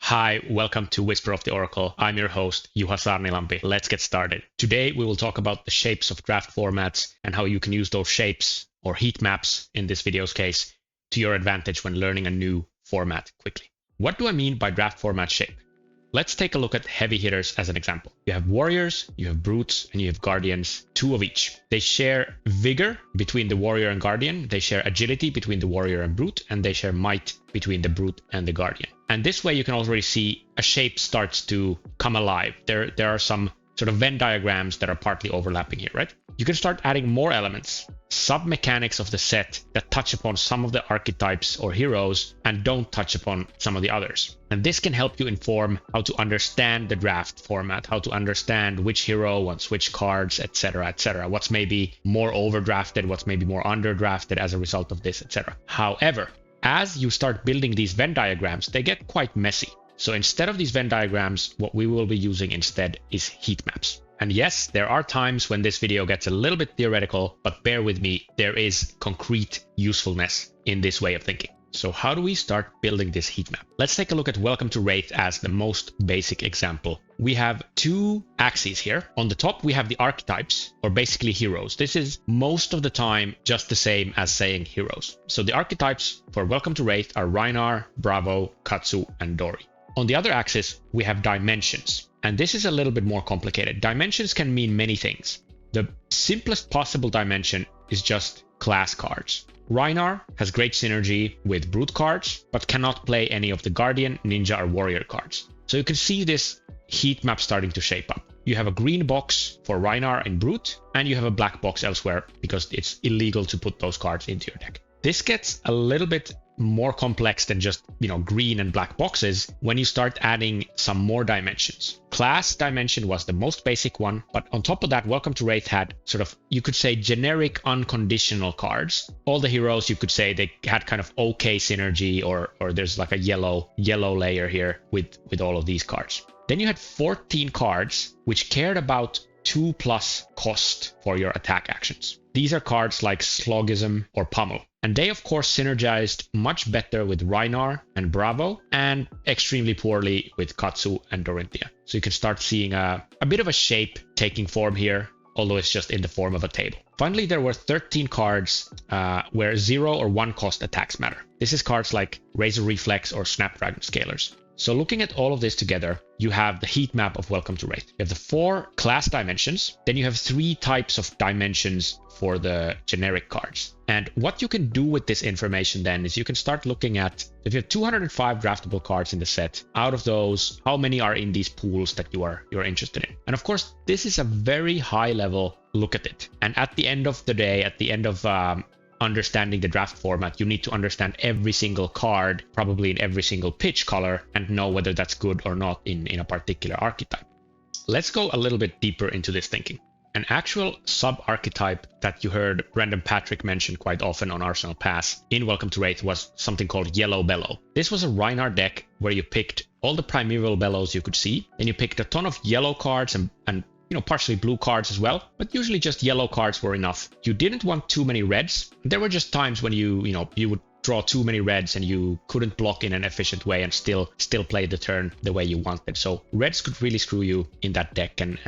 Hi, welcome to Whisper of the Oracle. I'm your host, Juha Saarnilampi. Let's get started. Today, we will talk about the shapes of draft formats and how you can use those shapes, or heat maps in this video's case, to your advantage when learning a new format quickly. What do I mean by draft format shape? Let's take a look at heavy hitters as an example. You have warriors, you have brutes, and you have guardians, 2 of each. They share vigor between the warrior and guardian, they share agility between the warrior and brute, and they share might between the brute and the guardian. And this way you can already see a shape starts to come alive. There are some sort of Venn diagrams that are partly overlapping here, right? You can start adding more elements, sub-mechanics of the set that touch upon some of the archetypes or heroes and don't touch upon some of the others. And this can help you inform how to understand the draft format, how to understand which hero wants which cards, etc., etc. What's maybe more overdrafted, what's maybe more underdrafted as a result of this, etc. However, as you start building these Venn diagrams, they get quite messy. So instead of these Venn diagrams, what we will be using instead is heat maps. And yes, there are times when this video gets a little bit theoretical, but bear with me, there is concrete usefulness in this way of thinking. So how do we start building this heat map? Let's take a look at Welcome to Wraith as the most basic example. We have 2 axes here. On the top, we have the archetypes, or basically heroes. This is most of the time just the same as saying heroes. So the archetypes for Welcome to Wraith are Rhinar, Bravo, Katsu, and Dori. On the other axis, we have dimensions. And this is a little bit more complicated. Dimensions can mean many things. The simplest possible dimension is just class cards. Rhinar has great synergy with brute cards, but cannot play any of the guardian, ninja, or warrior cards. So you can see this heat map starting to shape up. You have a green box for Rhinar and brute, and you have a black box elsewhere because it's illegal to put those cards into your deck. This gets a little bit more complex than just, green and black boxes when you start adding some more dimensions. Class dimension was the most basic one, but on top of that, Welcome to Wraith had sort of, you could say, generic unconditional cards. All the heroes, you could say they had kind of okay synergy, or there's like a yellow layer here with all of these cards. Then you had 14 cards which cared about 2+ cost for your attack actions. These are cards like Slogism or Pummel. And they, of course, synergized much better with Rhinar and Bravo, and extremely poorly with Katsu and Dorinthia. So you can start seeing a bit of a shape taking form here, although it's just in the form of a table. Finally, there were 13 cards where 0 or 1 cost attacks matter. This is cards like Razor Reflex or Snapdragon Scalers. So looking at all of this together, you have the heat map of Welcome to Wraith. You have the 4 class dimensions, then you have 3 types of dimensions for the generic cards. And what you can do with this information then is you can start looking at, if you have 205 draftable cards in the set, out of those, how many are in these pools that you're interested in. And of course, this is a very high level look at it. And at the end of the day, at the end of understanding the draft format, you need to understand every single card, probably in every single pitch color, and know whether that's good or not in a particular archetype. Let's go a little bit deeper into this thinking. An actual sub-archetype that you heard Brandon Patrick mention quite often on Arsenal Pass in Welcome to Wraith was something called Yellow Bellow. This was a Rhinar deck where you picked all the primeval bellows you could see, and you picked a ton of yellow cards and partially blue cards as well, but usually just yellow cards were enough. You didn't want too many reds. There were just times when you would draw too many reds and you couldn't block in an efficient way and still play the turn the way you wanted. So reds could really screw you in that deck, and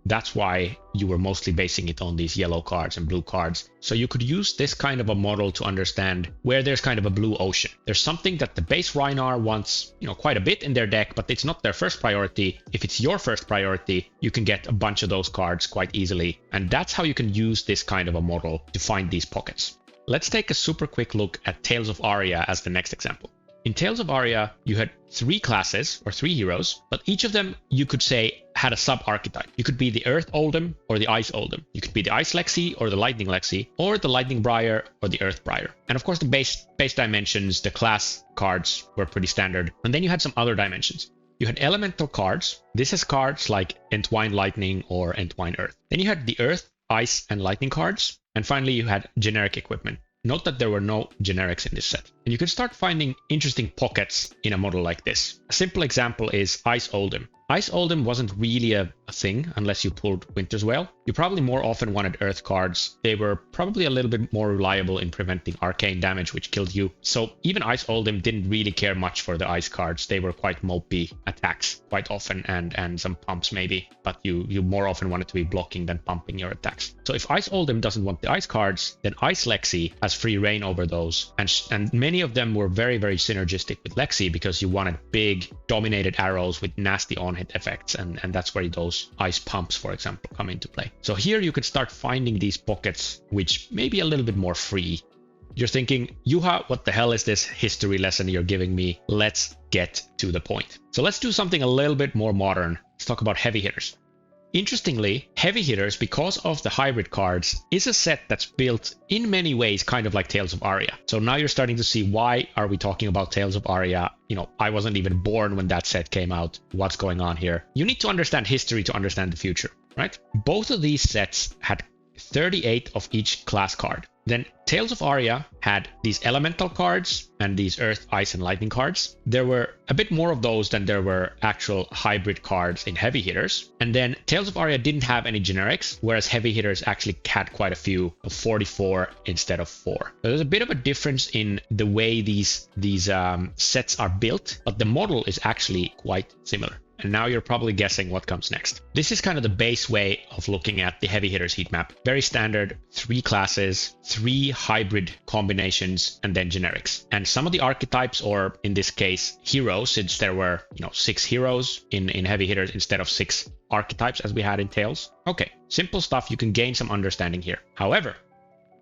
that's why you were mostly basing it on these yellow cards and blue cards. So you could use this kind of a model to understand where there's kind of a blue ocean. There's something that the base Rhinar wants, quite a bit in their deck, but it's not their first priority. If it's your first priority, you can get a bunch of those cards quite easily. And that's how you can use this kind of a model to find these pockets. Let's take a super quick look at Tales of Aria as the next example. In Tales of Aria, you had 3 classes or 3 heroes, but each of them, you could say, had a sub-archetype. You could be the Earth Oldhim or the Ice Oldhim. You could be the Ice Lexi or the Lightning Lexi, or the Lightning Briar or the Earth Briar. And of course, the base dimensions, the class cards were pretty standard. And then you had some other dimensions. You had elemental cards. This has cards like Entwine Lightning or Entwine Earth. Then you had the Earth, Ice, and Lightning cards. And finally, you had generic equipment. Note that there were no generics in this set. And you can start finding interesting pockets in a model like this. A simple example is Ice Oldhim. Ice Oldhim wasn't really a a thing unless you pulled Winter's Wail. You probably more often wanted Earth cards. They were probably a little bit more reliable in preventing arcane damage, which killed you. So even Ice Oldhim didn't really care much for the ice cards. They were quite mopey attacks quite often, and some pumps maybe, but you more often wanted to be blocking than pumping your attacks. So if Ice Oldhim doesn't want the ice cards, then Ice Lexi has free reign over those, and many of them were very, very synergistic with Lexi because you wanted big dominated arrows with nasty on-hit effects, and that's where those ice pumps, for example, come into play. So here you could start finding these pockets which may be a little bit more free. You're thinking, Juha, what the hell is this history lesson you're giving me? Let's get to the point. So let's do something a little bit more modern. Let's talk about heavy hitters. Interestingly, heavy hitters, because of the hybrid cards, is a set that's built in many ways kind of like Tales of Aria. So now you're starting to see, why are we talking about Tales of Aria? You know, I wasn't even born when that set came out. What's going on here? You need to understand history to understand the future, right? Both of these sets had 38 of each class card. Then Tales of Aria had these elemental cards and these earth, ice, and lightning cards. There were a bit more of those than there were actual hybrid cards in heavy hitters. And then Tales of Aria didn't have any generics, whereas heavy hitters actually had quite a few, of 44 instead of 4. So there's a bit of a difference in the way these sets are built, but the model is actually quite similar. And now you're probably guessing what comes next. This is kind of the base way of looking at the heavy hitters heat map. Very standard, 3 classes, 3 hybrid combinations, and then generics. And some of the archetypes, or in this case, heroes, since there were 6 heroes in heavy hitters instead of 6 archetypes as we had in Tales. Okay, simple stuff. You can gain some understanding here. However,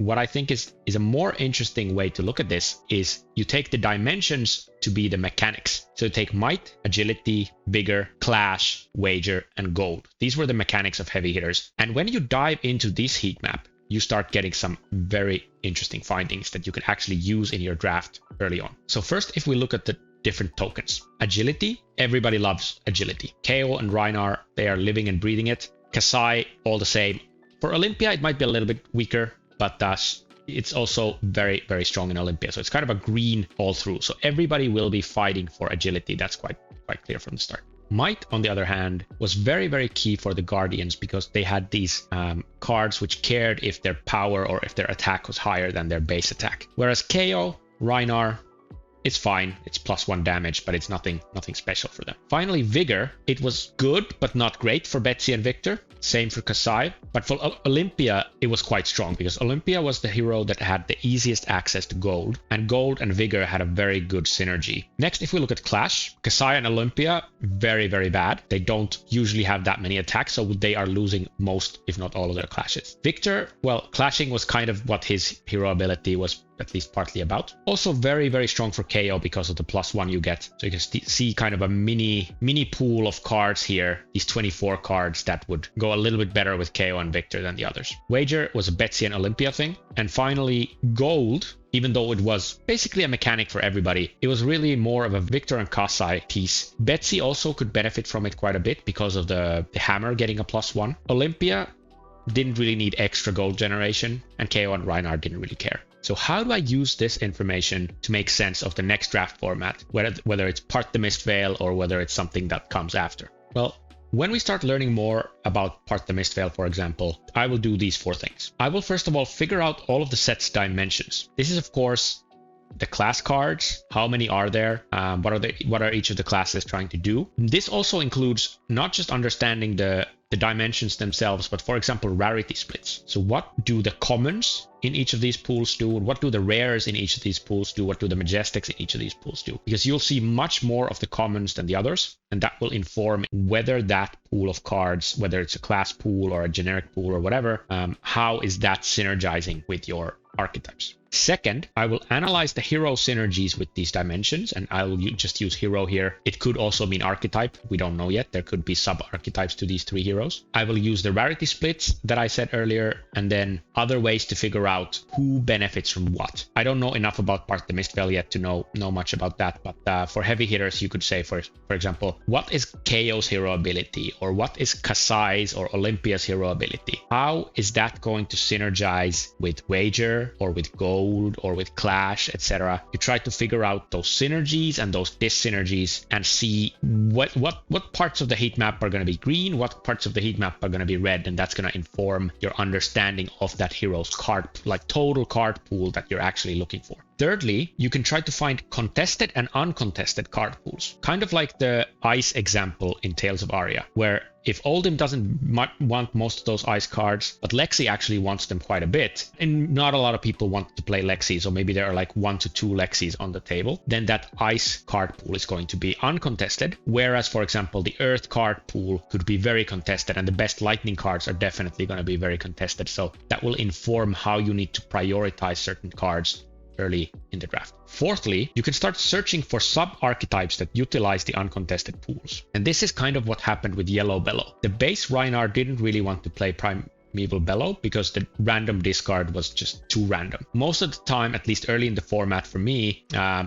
what I think is a more interesting way to look at this is you take the dimensions to be the mechanics. So you take might, agility, vigor, clash, wager, and gold. These were the mechanics of heavy hitters. And when you dive into this heat map, you start getting some very interesting findings that you can actually use in your draft early on. So first, if we look at the different tokens. Agility, everybody loves agility. KO and Rhinar, they are living and breathing it. Kasai, all the same. For Olympia, it might be a little bit weaker, but it's also very, very strong in Olympia. So it's kind of a green all through. So everybody will be fighting for agility. That's quite clear from the start. Might, on the other hand, was very, very key for the Guardians because they had these cards which cared if their power or if their attack was higher than their base attack. Whereas KO, Rhinar, it's fine. It's +1 damage, but it's nothing special for them. Finally, Vigor. It was good, but not great for Betsy and Victor. Same for Kasai. But for Olympia, it was quite strong because Olympia was the hero that had the easiest access to gold, and gold and Vigor had a very good synergy. Next, if we look at Clash, Kasai and Olympia, very, very bad. They don't usually have that many attacks, so they are losing most, if not all, of their clashes. Victor, well, clashing was kind of what his hero ability was at least partly about. Also very, very strong for KO because of the +1 you get. So you can see kind of a mini pool of cards here, these 24 cards that would go a little bit better with KO and Victor than the others. Wager was a Betsy and Olympia thing. And finally, Gold, even though it was basically a mechanic for everybody, it was really more of a Victor and Kasai piece. Betsy also could benefit from it quite a bit because of the hammer getting a +1. Olympia didn't really need extra gold generation, and KO and Rhinar didn't really care. So how do I use this information to make sense of the next draft format, whether it's part the Mistveil or whether it's something that comes after? Well, when we start learning more about part the Mistveil, for example, I will do these 4 things. I will first of all figure out all of the set's dimensions. This is, of course, the class cards. How many are there? What are each of the classes trying to do? This also includes not just understanding the dimensions themselves, but for example, rarity splits. So what do the commons in each of these pools do? And what do the rares in each of these pools do? What do the majestics in each of these pools do? Because you'll see much more of the commons than the others, and that will inform whether that pool of cards, whether it's a class pool or a generic pool or whatever, how is that synergizing with your archetypes. Second, I will analyze the hero synergies with these dimensions, and I will just use hero here. It could also mean archetype. We don't know yet. There could be sub-archetypes to these 3 heroes. I will use the rarity splits that I said earlier, and then other ways to figure out who benefits from what. I don't know enough about part the Mistveil yet to know much about that, but for heavy hitters, you could say, for example, what is KO's hero ability, or what is Kasai's or Olympia's hero ability? How is that going to synergize with Wager or with Gold gold or with clash, etc. You try to figure out those synergies and those dyssynergies and see what parts of the heat map are going to be green, what parts of the heat map are going to be red, and that's going to inform your understanding of that hero's card, like total card pool that you're actually looking for. Thirdly, you can try to find contested and uncontested card pools, kind of like the ice example in Tales of Aria, where if Oldhim doesn't want most of those ice cards, but Lexi actually wants them quite a bit, and not a lot of people want to play Lexi, so maybe there are like 1 to 2 Lexis on the table, then that ice card pool is going to be uncontested, whereas, for example, the earth card pool could be very contested, and the best lightning cards are definitely going to be very contested, so that will inform how you need to prioritize certain cards early in the draft. Fourthly, you can start searching for sub-archetypes that utilize the uncontested pools. And this is kind of what happened with Yellow Bellow. The base Rhinar didn't really want to play Primeval Bellow because the random discard was just too random. Most of the time, at least early in the format for me,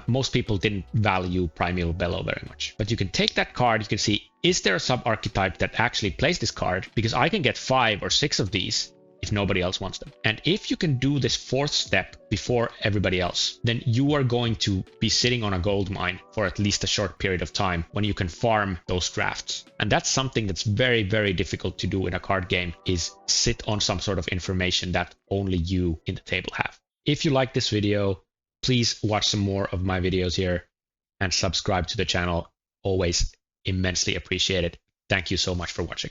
most people didn't value Primeval Bellow very much. But you can take that card, you can see, is there a sub-archetype that actually plays this card? Because I can get 5 or 6 of these if nobody else wants them. And if you can do this 4th step before everybody else, then you are going to be sitting on a gold mine for at least a short period of time when you can farm those drafts. And that's something that's very, very difficult to do in a card game, is sit on some sort of information that only you in the table have. If you like this video, please watch some more of my videos here and subscribe to the channel. Always immensely appreciated. Thank you so much for watching.